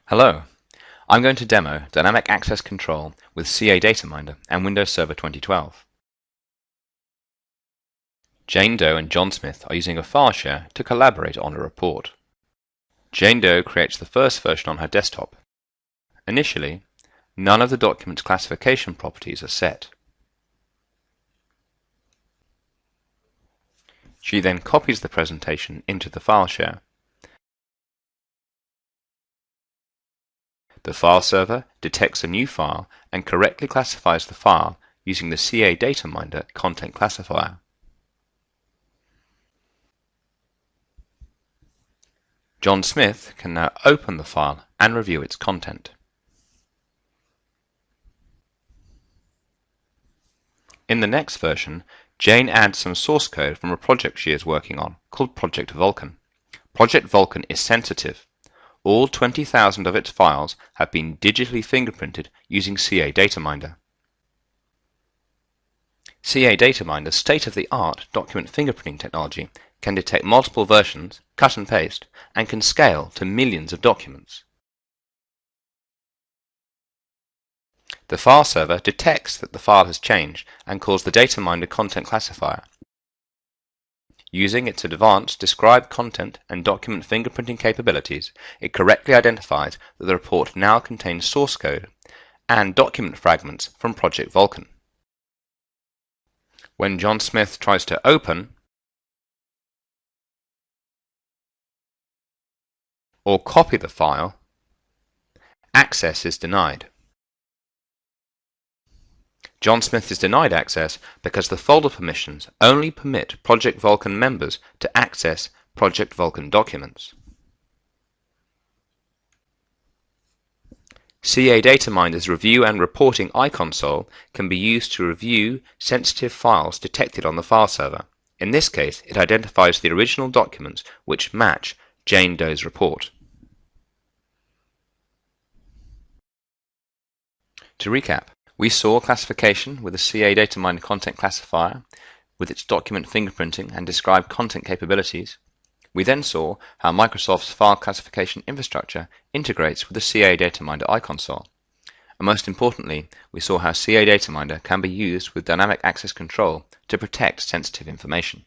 Hello, I'm going to demo Dynamic Access Control with CA DataMinder and Windows Server 2012. Jane Doe and John Smith are using a file share to collaborate on a report. Jane Doe creates the first version on her desktop. Initially, none of the document's classification properties are set. She then copies the presentation into the file share. The file server detects a new file and correctly classifies the file using the CA DataMinder content classifier. John Smith can now open the file and review its content. In the next version, Jane adds some source code from a project she is working on called Project Vulkan. Project Vulkan is sensitive. All 20,000 of its files have been digitally fingerprinted using CA DataMinder. CA DataMinder's state-of-the-art document fingerprinting technology can detect multiple versions, cut and paste, and can scale to millions of documents. The file server detects that the file has changed and calls the DataMinder content classifier. Using its advanced described content and document fingerprinting capabilities, it correctly identifies that the report now contains source code and document fragments from Project Vulkan. When John Smith tries to open or copy the file, access is denied. John Smith is denied access because the folder permissions only permit Project Vulkan members to access Project Vulkan documents. CA DataMinder's Review and Reporting iConsole can be used to review sensitive files detected on the file server. In this case, it identifies the original documents which match Jane Doe's report. To recap, we saw classification with the CA DataMinder content classifier with its document fingerprinting and described content capabilities. We then saw how Microsoft's file classification infrastructure integrates with the CA DataMinder iConsole. And most importantly, we saw how CA DataMinder can be used with dynamic access control to protect sensitive information.